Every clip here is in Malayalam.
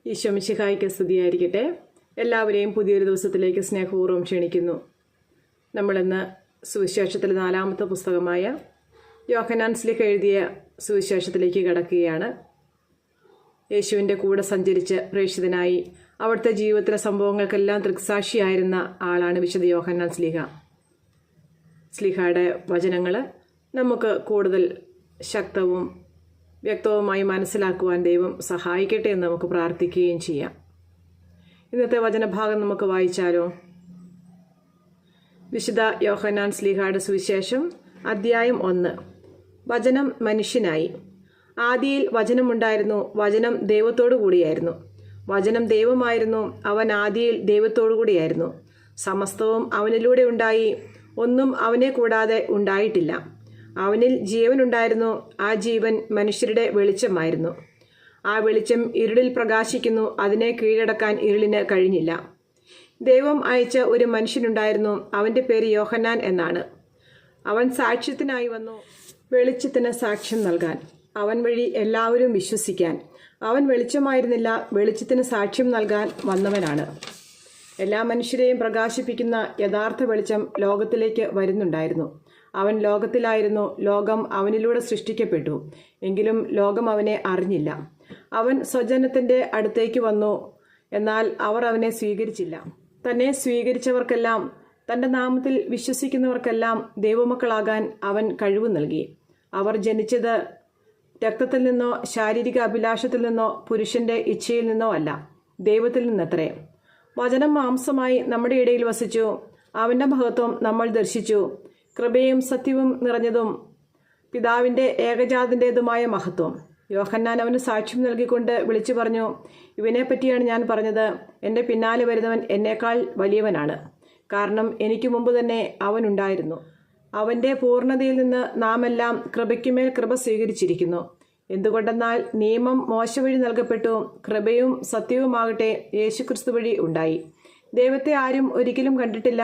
ഈശോ മിശിഹായ്ക്ക് സ്തുതിയായിരിക്കട്ടെ. എല്ലാവരെയും പുതിയൊരു ദിവസത്തിലേക്ക് സ്നേഹപൂർവ്വം ക്ഷണിക്കുന്നു. നമ്മളിന്ന് സുവിശേഷത്തിലെ 4-ാമത്തെ പുസ്തകമായ യോഹന്നാൻ ശ്ലീഹ എഴുതിയ സുവിശേഷത്തിലേക്ക് കടക്കുകയാണ്. യേശുവിൻ്റെ കൂടെ സഞ്ചരിച്ച് പ്രേക്ഷിതനായി അവിടുത്തെ ജീവിതത്തിലെ സംഭവങ്ങൾക്കെല്ലാം ദൃക്സാക്ഷിയായിരുന്ന ആളാണ് വിശുദ്ധ യോഹന്നാൻ ശ്ലീഹ. ശ്ലീഹയുടെ വചനങ്ങൾ നമുക്ക് കൂടുതൽ ശക്തവും വ്യക്തവുമായി മനസ്സിലാക്കുവാൻ ദൈവം സഹായിക്കട്ടെ എന്ന് നമുക്ക് പ്രാർത്ഥിക്കുകയും ചെയ്യാം. ഇന്നത്തെ വചനഭാഗം നമുക്ക് വായിച്ചാലോ? വിശുദ്ധ യോഹന്നാൻ ശ്ലീഹയുടെ സുവിശേഷം അധ്യായം 1. വചനം മനുഷ്യനായി. ആദിയിൽ വചനമുണ്ടായിരുന്നു, വചനം ദൈവത്തോടു കൂടിയായിരുന്നു, വചനം ദൈവമായിരുന്നു, അവൻ ആദിയിൽ ദൈവത്തോടു കൂടിയായിരുന്നു. സമസ്തവും അവനിലൂടെ ഉണ്ടായി, ഒന്നും അവനെ കൂടാതെ ഉണ്ടായിട്ടില്ല. അവനിൽ ജീവനുണ്ടായിരുന്നു, ആ ജീവൻ മനുഷ്യരുടെ വെളിച്ചമായിരുന്നു. ആ വെളിച്ചം ഇരുളിൽ പ്രകാശിക്കുന്നു, അതിനെ കീഴടക്കാൻ ഇരുളിന് കഴിഞ്ഞില്ല. ദൈവം അയച്ച ഒരു മനുഷ്യനുണ്ടായിരുന്നു, അവൻ്റെ പേര് യോഹന്നാൻ എന്നാണ്. അവൻ സാക്ഷ്യത്തിനായി വന്നു, വെളിച്ചത്തിന് സാക്ഷ്യം നൽകാൻ, അവൻ വഴി എല്ലാവരും വിശ്വസിക്കാൻ. അവൻ വെളിച്ചമായിരുന്നില്ല, വെളിച്ചത്തിന് സാക്ഷ്യം നൽകാൻ വന്നവനാണ്. എല്ലാ മനുഷ്യരെയും പ്രകാശിപ്പിക്കുന്ന യഥാർത്ഥ വെളിച്ചം ലോകത്തിലേക്ക് വരുന്നുണ്ടായിരുന്നു. അവൻ ലോകത്തിലായിരുന്നു, ലോകം അവനിലൂടെ സൃഷ്ടിക്കപ്പെട്ടു, എങ്കിലും ലോകം അവനെ അറിഞ്ഞില്ല. അവൻ സ്വജനത്തിൻ്റെ അടുത്തേക്ക് വന്നു, എന്നാൽ അവർ അവനെ സ്വീകരിച്ചില്ല. തന്നെ സ്വീകരിച്ചവർക്കെല്ലാം, തൻ്റെ നാമത്തിൽ വിശ്വസിക്കുന്നവർക്കെല്ലാം ദൈവമക്കളാകാൻ അവൻ കഴിവ് നൽകി. അവർ ജനിച്ചത് രക്തത്തിൽ നിന്നോ ശാരീരിക അഭിലാഷത്തിൽ നിന്നോ പുരുഷന്റെ ഇച്ഛയിൽ നിന്നോ അല്ല, ദൈവത്തിൽ നിന്നത്രേ. വചനം മാംസമായി നമ്മുടെ ഇടയിൽ വസിച്ചു, അവൻ്റെ മഹത്വം നമ്മൾ ദർശിച്ചു. കൃപയും സത്യവും നിറഞ്ഞതും പിതാവിൻ്റെ ഏകജാതൻ്റേതുമായ മഹത്വം. യോഹന്നാൻ അവന് സാക്ഷ്യം നൽകിക്കൊണ്ട് വിളിച്ചു പറഞ്ഞു, ഇവനെപ്പറ്റിയാണ് ഞാൻ പറഞ്ഞത്, എൻ്റെ പിന്നാലെ വരുന്നവൻ എന്നേക്കാൾ വലിയവനാണ്, കാരണം എനിക്ക് മുമ്പ് തന്നെ അവനുണ്ടായിരുന്നു. അവൻ്റെ പൂർണ്ണതയിൽ നിന്ന് നാം എല്ലാം കൃപയ്ക്കുമേൽ കൃപ സ്വീകരിച്ചിരിക്കുന്നു. എന്തുകൊണ്ടെന്നാൽ നിയമം മോശ വഴി നൽകപ്പെട്ടു, കൃപയും സത്യവുമാകട്ടെ യേശുക്രിസ്തു വഴി ഉണ്ടായി. ദൈവത്തെ ആരും ഒരിക്കലും കണ്ടിട്ടില്ല.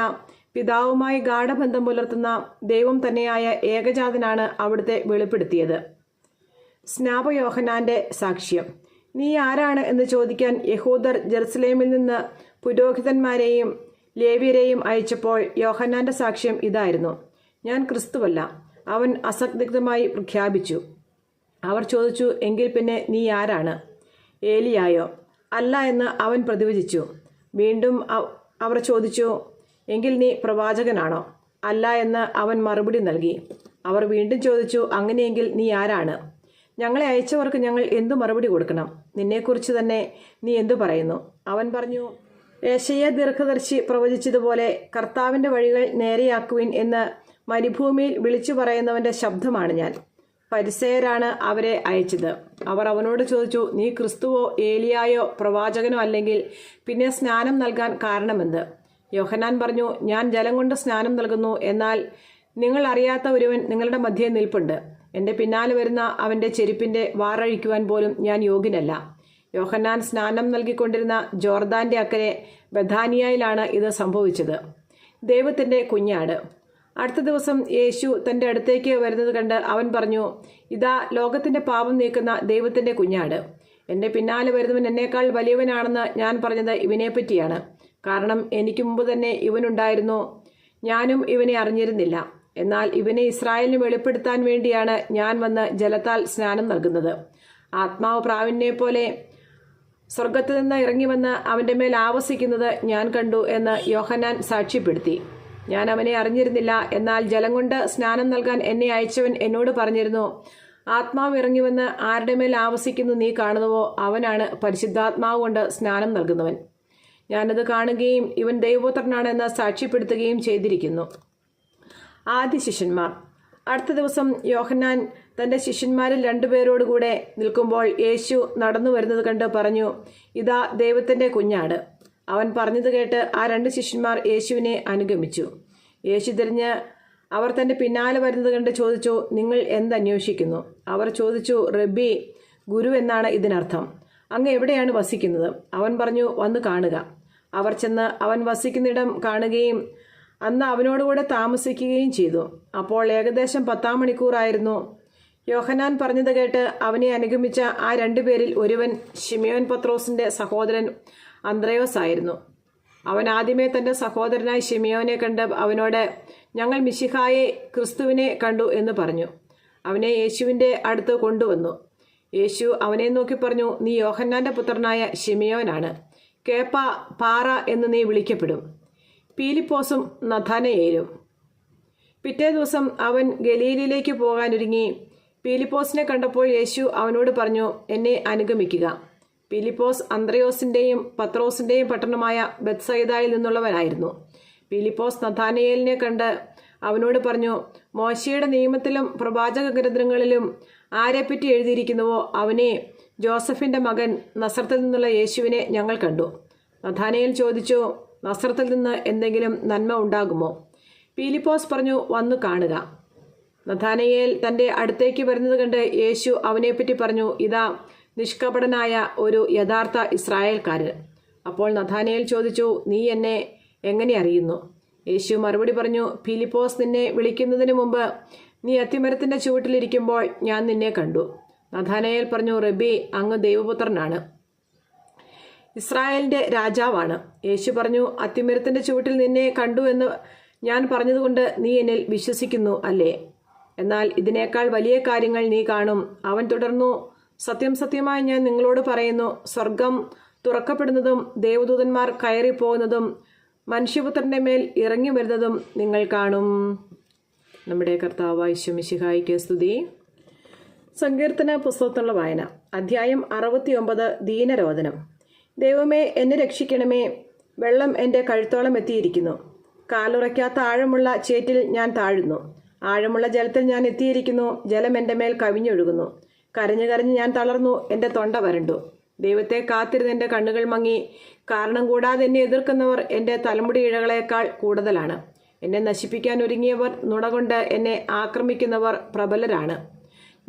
പിതാവുമായി ഗാഢബന്ധം പുലർത്തുന്ന ദൈവം തന്നെയായ ഏകജാതനാണ് അവിടുത്തെ വെളിപ്പെടുത്തിയത്. സ്നാപ യോഹന്നാന്റെ സാക്ഷ്യം. നീ ആരാണ് എന്ന് ചോദിക്കാൻ യഹൂദർ ജെറുസലേമിൽ നിന്ന് പുരോഹിതന്മാരെയും ലേവ്യരെയും അയച്ചപ്പോൾ യോഹന്നാന്റെ സാക്ഷ്യം ഇതായിരുന്നു, ഞാൻ ക്രിസ്തുവല്ല. അവൻ അസന്ദിഗ്ധമായി പ്രഖ്യാപിച്ചു. അവർ ചോദിച്ചു, എങ്കിൽ പിന്നെ നീ ആരാണ്? ഏലിയായോ? അല്ല എന്ന് അവൻ പ്രതിവചിച്ചു. വീണ്ടും അവർ ചോദിച്ചു, എങ്കിൽ നീ പ്രവാചകനാണോ? അല്ല എന്ന് അവൻ മറുപടി നൽകി. അവർ വീണ്ടും ചോദിച്ചു, അങ്ങനെയെങ്കിൽ നീ ആരാണ്? ഞങ്ങളെ അയച്ചവർക്ക് ഞങ്ങൾ എന്തു മറുപടി കൊടുക്കണം? നിന്നെക്കുറിച്ച് തന്നെ നീ എന്തു പറയുന്നു? അവൻ പറഞ്ഞു, യെശയ്യാ ദീർഘദർശി പ്രവചിച്ചതുപോലെ കർത്താവിൻ്റെ വഴികൾ നേരെയാക്കുവിൻ എന്ന് മരുഭൂമിയിൽ വിളിച്ചു പറയുന്നവൻ്റെ ശബ്ദമാണ് ഞാൻ. പരിസേയരാണ് അവരെ അയച്ചത്. അവർ അവനോട് ചോദിച്ചു, നീ ക്രിസ്തുവോ ഏലിയായോ പ്രവാചകനോ അല്ലെങ്കിൽ പിന്നെ സ്നാനം നൽകാൻ കാരണമെന്ത്? യോഹന്നാൻ പറഞ്ഞു, ഞാൻ ജലം കൊണ്ട് സ്നാനം നൽകുന്നു, എന്നാൽ നിങ്ങൾ അറിയാത്ത ഒരുവൻ നിങ്ങളുടെ മധ്യേ നിൽപ്പുണ്ട്. എൻ്റെ പിന്നാലെ വരുന്ന അവൻ്റെ ചെരുപ്പിൻ്റെ വാറഴിക്കുവാൻ പോലും ഞാൻ യോഗ്യനല്ല. യോഹന്നാൻ സ്നാനം നൽകിക്കൊണ്ടിരുന്ന ജോർദാൻ്റെ അക്കരെ ബഥാനിയയിലാണ് ഇത് സംഭവിച്ചത്. ദൈവത്തിൻ്റെ കുഞ്ഞാട്. അടുത്ത ദിവസം യേശു തൻ്റെ അടുത്തേക്ക് വരുന്നത് കണ്ട് അവൻ പറഞ്ഞു, ഇതാ ലോകത്തിൻ്റെ പാപം നീക്കുന്ന ദൈവത്തിൻ്റെ കുഞ്ഞാട്. എൻ്റെ പിന്നാലെ വരുന്നവൻ എന്നേക്കാൾ വലിയവനാണെന്ന് ഞാൻ പറഞ്ഞത് ഇവനെപ്പറ്റിയാണ്. കാരണം എനിക്ക് മുമ്പ് തന്നെ ഇവനുണ്ടായിരുന്നു, ഞാനും ഇവനെ അറിഞ്ഞിരുന്നില്ല. എന്നാൽ ഇവനെ ഇസ്രായേലിന് വെളിപ്പെടുത്താൻ വേണ്ടിയാണ് ഞാൻ വന്ന് ജലത്താൽ സ്നാനം നൽകുന്നത്. ആത്മാവ് പ്രാവിനെ പോലെ സ്വർഗത്തിൽ നിന്ന് ഇറങ്ങി വന്ന് അവൻ്റെ മേൽ ആവസിക്കുന്നത് ഞാൻ കണ്ടു എന്ന് യോഹന്നാൻ സാക്ഷ്യപ്പെടുത്തി. ഞാൻ അവനെ അറിഞ്ഞിരുന്നില്ല, എന്നാൽ ജലം കൊണ്ട് സ്നാനം നൽകാൻ എന്നെ അയച്ചവൻ എന്നോട് പറഞ്ഞിരുന്നു, ആത്മാവ് ഇറങ്ങി വന്ന് ആരുടെ മേൽ ആവസിക്കുന്നു നീ കാണുന്നുവോ അവനാണ് പരിശുദ്ധാത്മാവ് കൊണ്ട് സ്നാനം നൽകുന്നവൻ. ഞാനത് കാണുകയും ഇവൻ ദൈവപുത്രനാണെന്ന് സാക്ഷ്യപ്പെടുത്തുകയും ചെയ്തിരിക്കുന്നു. ആദ്യ ശിഷ്യന്മാർ. അടുത്ത ദിവസം യോഹന്നാൻ തൻ്റെ ശിഷ്യന്മാരിൽ 2 പേരോടുകൂടെ നിൽക്കുമ്പോൾ യേശു നടന്നു വരുന്നത് കണ്ട് പറഞ്ഞു, ഇതാ ദൈവത്തിൻ്റെ കുഞ്ഞാട്. അവൻ പറഞ്ഞത് കേട്ട് ആ 2 ശിഷ്യന്മാർ യേശുവിനെ അനുഗമിച്ചു. യേശു തിരിഞ്ഞ് അവർ തൻ്റെ പിന്നാലെ വരുന്നത് കണ്ട് ചോദിച്ചു, നിങ്ങൾ എന്തന്വേഷിക്കുന്നു? അവർ ചോദിച്ചു, റബ്ബി, ഗുരു എന്നാണ് ഇതിനർത്ഥം. അങ്ങ് എവിടെയാണ് വസിക്കുന്നത്? അവൻ പറഞ്ഞു, വന്ന് കാണുക. അവർ ചെന്ന് അവൻ വസിക്കുന്നിടം കാണുകയും അന്ന് അവനോടുകൂടെ താമസിക്കുകയും ചെയ്തു. അപ്പോൾ ഏകദേശം 10-ാം മണിക്കൂറായിരുന്നു. യോഹന്നാൻ പറഞ്ഞത് കേട്ട് അവനെ അനുഗമിച്ച ആ 2 പേരിൽ ഒരുവൻ ശിമയോൻ പത്രോസിന്റെ സഹോദരൻ അന്ത്രയോസ് ആയിരുന്നു. അവൻ ആദ്യമേ തന്റെ സഹോദരനായ ശിമയോനെ കണ്ട് അവനോട്, ഞങ്ങൾ മിശിഹായെ, ക്രിസ്തുവിനെ കണ്ടു എന്ന് പറഞ്ഞു. അവനെ യേശുവിൻ്റെ അടുത്ത് കൊണ്ടുവന്നു. യേശു അവനെ നോക്കി പറഞ്ഞു, നീ യോഹന്നാന്റെ പുത്രനായ ശിമയോനാണ്. കേപ്പ, പാറ എന്ന് നീ വിളിക്കപ്പെടും. പീലിപ്പോസും നഥാനയേലും. പിറ്റേ ദിവസം അവൻ ഗലീലയിലേക്ക് പോകാനൊരുങ്ങി. പീലിപ്പോസിനെ കണ്ടപ്പോൾ യേശു അവനോട് പറഞ്ഞു, എന്നെ അനുഗമിക്കുക. പീലിപ്പോസ് അന്ത്രയോസിൻ്റെയും പത്രോസിൻ്റെയും പട്ടണമായ ബെത്സയിദായിൽ നിന്നുള്ളവനായിരുന്നു. പീലിപ്പോസ് നഥാനയേലിനെ കണ്ട് അവനോട് പറഞ്ഞു, മോശയുടെ നിയമത്തിലും പ്രവാചക ഗ്രന്ഥങ്ങളിലും ആരെപ്പറ്റി എഴുതിയിരിക്കുന്നുവോ അവനെ, ജോസഫിൻ്റെ മകൻ നസറത്തിൽ നിന്നുള്ള യേശുവിനെ ഞങ്ങൾ കണ്ടു. നഥാനയേൽ ചോദിച്ചു, നസറത്തിൽ നിന്ന് എന്തെങ്കിലും നന്മ ഉണ്ടാകുമോ? പീലിപ്പോസ് പറഞ്ഞു, വന്നു കാണുക. നഥാനയേൽ തൻ്റെ അടുത്തേക്ക് വരുന്നത് കണ്ട് യേശു അവനെപ്പറ്റി പറഞ്ഞു, ഇതാ നിഷ്കപടനായ ഒരു യഥാർത്ഥ ഇസ്രായേൽക്കാരൻ. അപ്പോൾ നഥാനയേൽ ചോദിച്ചു, നീ എന്നെ എങ്ങനെ അറിയുന്നു? യേശു മറുപടി പറഞ്ഞു, പീലിപ്പോസ് നിന്നെ വിളിക്കുന്നതിന് മുമ്പ് നീ അത്തിമരത്തിൻ്റെ ചുവട്ടിലിരിക്കുമ്പോൾ ഞാൻ നിന്നെ കണ്ടു. നഥാനയേൽ പറഞ്ഞു, റബ്ബി, അങ്ങ് ദൈവപുത്രനാണ്, ഇസ്രായേലിൻ്റെ രാജാവാണ്. യേശു പറഞ്ഞു, അത്തിമരത്തിൻ്റെ ചുവട്ടിൽ നിന്നെ കണ്ടു എന്ന് ഞാൻ പറഞ്ഞതുകൊണ്ട് നീ എന്നിൽ വിശ്വസിക്കുന്നു അല്ലേ? എന്നാൽ ഇതിനേക്കാൾ വലിയ കാര്യങ്ങൾ നീ കാണും. അവൻ തുടർന്നു, സത്യം സത്യമായി ഞാൻ നിങ്ങളോട് പറയുന്നു, സ്വർഗം തുറക്കപ്പെടുന്നതും ദേവദൂതന്മാർ കയറിപ്പോകുന്നതും മനുഷ്യപുത്രൻ്റെ മേൽ ഇറങ്ങി വരുന്നതും നിങ്ങൾ കാണും. നമ്മുടെ കർത്താവായ യേശു മിശിഹായ്ക്ക് സ്തുതി. സങ്കീർത്തന പുസ്തകത്തിലുള്ള വായന. അധ്യായം 69. ദീനരോധനം. ദൈവമേ, എന്നെ രക്ഷിക്കണമേ. വെള്ളം എൻ്റെ കഴുത്തോളം എത്തിയിരിക്കുന്നു. കാലുറയ്ക്കാത്ത ആഴമുള്ള ചേറ്റിൽ ഞാൻ താഴുന്നു. ആഴമുള്ള ജലത്തിൽ ഞാൻ എത്തിയിരിക്കുന്നു. ജലം എൻ്റെ മേൽ കവിഞ്ഞൊഴുകുന്നു. കരഞ്ഞു കരഞ്ഞ് ഞാൻ തളർന്നു. എൻ്റെ തൊണ്ട വരണ്ടു. ദൈവത്തെ കാത്തിരുന്ന് എൻ്റെ കണ്ണുകൾ മങ്ങി. കാരണം കൂടാതെ എന്നെ എതിർക്കുന്നവർ എൻ്റെ തലമുടി ഇഴകളേക്കാൾ കൂടുതലാണ്. എന്നെ നശിപ്പിക്കാൻ ഒരുങ്ങിയവർ, നുണകൊണ്ട് എന്നെ ആക്രമിക്കുന്നവർ പ്രബലരാണ്.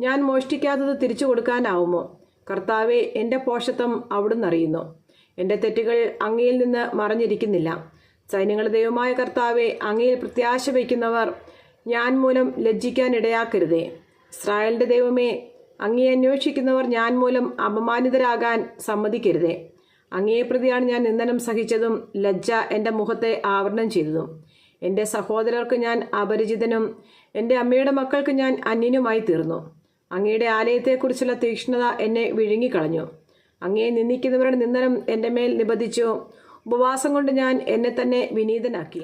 ഞാൻ മോഷ്ടിക്കാത്തത് തിരിച്ചു കൊടുക്കാനാവുമോ? കർത്താവെ, എൻ്റെ പോഷത്വം അവിടുന്ന് അറിയുന്നു. എൻ്റെ തെറ്റുകൾ അങ്ങയിൽ നിന്ന് മറഞ്ഞിരിക്കുന്നില്ല. സൈന്യങ്ങളുടെ ദൈവമായ കർത്താവെ, അങ്ങയിൽ പ്രത്യാശ വയ്ക്കുന്നവർ ഞാൻ മൂലം ലജ്ജിക്കാൻ ഇടയാക്കരുതേ. ഇസ്രായേലിൻ്റെ ദൈവമേ, അങ്ങയെ അന്വേഷിക്കുന്നവർ ഞാൻ മൂലം അപമാനിതരാകാൻ സമ്മതിക്കരുതേ. അങ്ങയെ പ്രതിയാണ് ഞാൻ നിന്ദനം സഹിച്ചതും ലജ്ജ എൻ്റെ മുഖത്തെ ആവരണം ചെയ്തതും. എൻ്റെ സഹോദരർക്ക് ഞാൻ അപരിചിതനും എൻ്റെ അമ്മയുടെ മക്കൾക്ക് ഞാൻ അന്യനുമായി തീർന്നു. അങ്ങയുടെ ആലയത്തെക്കുറിച്ചുള്ള തീക്ഷ്ണത എന്നെ വിഴുങ്ങിക്കളഞ്ഞു. അങ്ങയെ നിന്ദിക്കുന്നവരുടെ നിന്ദനം എൻ്റെ മേൽ നിബന്ധിച്ചു. ഉപവാസം കൊണ്ട് ഞാൻ എന്നെ തന്നെ വിനീതനാക്കി.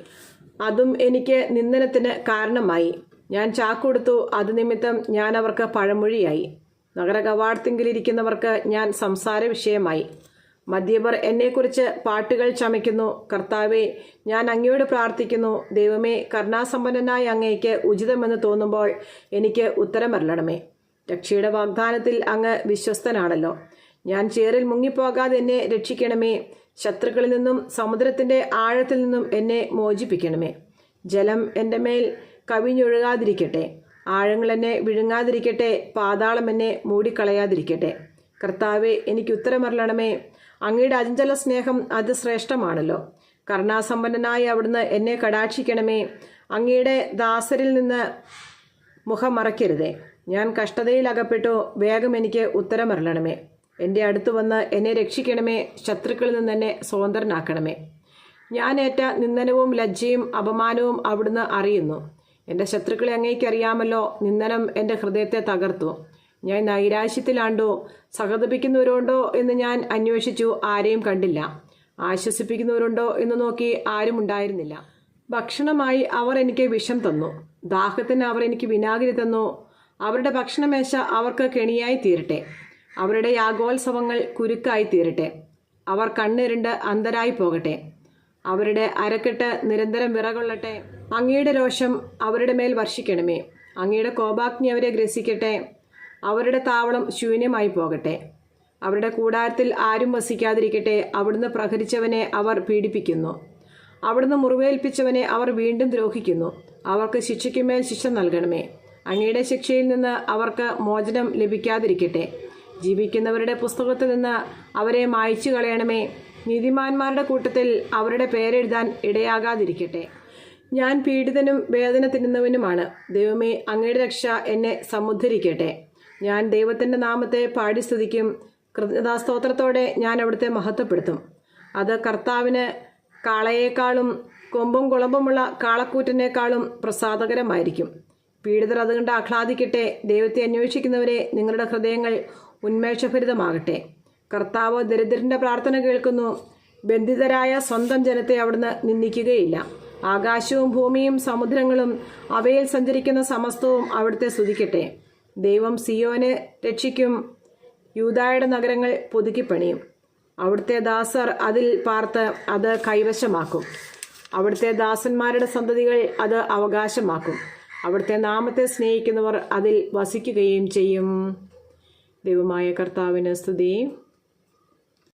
അതും എനിക്ക് നിന്ദനത്തിന് കാരണമായി. ഞാൻ ചാക്കൊടുത്തു. അത് നിമിത്തം ഞാൻ അവർക്ക് പഴമൊഴിയായി. നഗര കവാടത്തിങ്കിലിരിക്കുന്നവർക്ക് ഞാൻ സംസാര വിഷയമായി. മദ്യപർ എന്നെക്കുറിച്ച് പാട്ടുകൾ ചമയ്ക്കുന്നു. കർത്താവെ, ഞാൻ അങ്ങയോട് പ്രാർത്ഥിക്കുന്നു. ദൈവമേ, കരുണാസമ്പന്നനായ അങ്ങയ്ക്ക് ഉചിതമെന്ന് തോന്നുമ്പോൾ എനിക്ക് ഉത്തരമരുളണമേ. രക്ഷയുടെ വാഗ്ദാനത്തിൽ അങ്ങ് വിശ്വസ്തനാണല്ലോ. ഞാൻ ചേറിൽ മുങ്ങിപ്പോകാതെ എന്നെ രക്ഷിക്കണമേ. ശത്രുക്കളിൽ നിന്നും സമുദ്രത്തിൻ്റെ ആഴത്തിൽ നിന്നും എന്നെ മോചിപ്പിക്കണമേ. ജലം എൻ്റെ മേൽ കവിഞ്ഞൊഴുകാതിരിക്കട്ടെ. ആഴങ്ങൾ എന്നെ വിഴുങ്ങാതിരിക്കട്ടെ. പാതാളം എന്നെ മൂടിക്കളയാതിരിക്കട്ടെ. കർത്താവെ, എനിക്ക് ഉത്തരമരുളണമേ. അങ്ങയുടെ അചഞ്ചല സ്നേഹം അതിശ്രേഷ്ഠമാണല്ലോ. കരുണാസമ്പന്നനായ അവിടുന്ന് എന്നെ കടാക്ഷിക്കണമേ. അങ്ങയുടെ ദാസരിൽ നിന്ന് മുഖം മറയ്ക്കരുതേ. ഞാൻ കഷ്ടതയിൽ അകപ്പെട്ടു. വേഗം എനിക്ക് ഉത്തരമരുളണമേ. എൻ്റെ അടുത്ത് വന്ന് എന്നെ രക്ഷിക്കണമേ. ശത്രുക്കളിൽ നിന്ന് എന്നെ സ്വതന്ത്രനാക്കണമേ. ഞാൻ ഏറ്റ നിന്ദനവും ലജ്ജയും അപമാനവും അവിടുന്ന് അറിയുന്നു. എൻ്റെ ശത്രുക്കളെ അങ്ങേക്കറിയാമല്ലോ. നിന്ദനം എൻ്റെ ഹൃദയത്തെ തകർത്തു. ഞാൻ നൈരാശ്യത്തിലാണ്ടോ? സഹതപിക്കുന്നവരുണ്ടോ എന്ന് ഞാൻ അന്വേഷിച്ചു, ആരെയും കണ്ടില്ല. ആശ്വസിപ്പിക്കുന്നവരുണ്ടോ എന്ന് നോക്കി, ആരും ഉണ്ടായിരുന്നില്ല. ഭക്ഷണമായി അവർ എനിക്ക് വിഷം തന്നു. ദാഹത്തിന് അവർ എനിക്ക് വിനാഗിരി തന്നു. അവരുടെ ഭക്ഷണമേശ അവർക്ക് കെണിയായി തീരട്ടെ. അവരുടെ യാഗോത്സവങ്ങൾ കുരുക്കായി തീരട്ടെ. അവർ കണ്ണിരുണ്ട് അന്ധരായി പോകട്ടെ. അവരുടെ അരക്കെട്ട് നിരന്തരം വിറകൊള്ളട്ടെ. അങ്ങയുടെ രോഷം അവരുടെ മേൽ വർഷിക്കണമേ. അങ്ങയുടെ കോപാഗ്നി അവരെ ഗ്രസിക്കട്ടെ. അവരുടെ താവളം ശൂന്യമായി പോകട്ടെ. അവരുടെ കൂടാരത്തിൽ ആരും വസിക്കാതിരിക്കട്ടെ. അവിടുന്ന് പ്രഹരിച്ചവനെ അവർ പീഡിപ്പിക്കുന്നു. അവിടുന്ന് മുറിവേൽപ്പിച്ചവനെ അവർ വീണ്ടും ദ്രോഹിക്കുന്നു. അവർക്ക് ശിക്ഷയ്ക്കുമേൽ ശിക്ഷ നൽകണമേ. അങ്ങയുടെ ശിക്ഷയിൽ നിന്ന് അവർക്ക് മോചനം ലഭിക്കാതിരിക്കട്ടെ. ജീവിക്കുന്നവരുടെ പുസ്തകത്തിൽ നിന്ന് അവരെ മായ്ച്ചു കളയണമേ. നീതിമാന്മാരുടെ കൂട്ടത്തിൽ അവരുടെ പേരെഴുതാൻ ഇടയാകാതിരിക്കട്ടെ. ഞാൻ പീഡിതനും വേദന തിന്നുന്നവനുമാണ്. ദൈവമേ, അങ്ങയുടെ രക്ഷ എന്നെ സമുദ്ധരിക്കട്ടെ. ഞാൻ ദൈവത്തിൻ്റെ നാമത്തെ പാടി സ്തുതിക്കും. കൃതജ്ഞതാസ്തോത്രത്തോടെ ഞാൻ അവിടുത്തെ മഹത്വപ്പെടുത്തും. അത് കർത്താവിന് കാളയേക്കാളും കൊമ്പും കുളമ്പുമുള്ള കാളക്കൂറ്റനേക്കാളും പ്രസാദകരമായിരിക്കും. പീഡിതർ അതുകൊണ്ട് ആഹ്ലാദിക്കട്ടെ. ദൈവത്തെ അന്വേഷിക്കുന്നവരെ, നിങ്ങളുടെ ഹൃദയങ്ങൾ ഉന്മേഷഭരിതമാകട്ടെ. കർത്താവ് ദരിദ്രന്റെ പ്രാർത്ഥന കേൾക്കുന്നു. ബന്ധിതരായ സ്വന്തം ജനത്തെ അവിടുന്ന് നിന്ദിക്കുകയില്ല. ആകാശവും ഭൂമിയും സമുദ്രങ്ങളും അവയിൽ സഞ്ചരിക്കുന്ന സമസ്തവും അവിടുത്തെ സ്തുതിക്കട്ടെ. ദൈവം സിയോനെ രക്ഷിക്കും. യൂദായുടെ നഗരങ്ങൾ പുതുക്കിപ്പണിയും. അവിടുത്തെ ദാസർ അതിൽ പാർത്ത് അത് കൈവശമാക്കും. അവിടുത്തെ ദാസന്മാരുടെ സന്തതികൾ അത് അവകാശമാക്കും. അവിടുത്തെ നാമത്തെ സ്നേഹിക്കുന്നവർ അതിൽ വസിക്കുകയും ചെയ്യും. ദൈവമായ കർത്താവിന് സ്തുതി.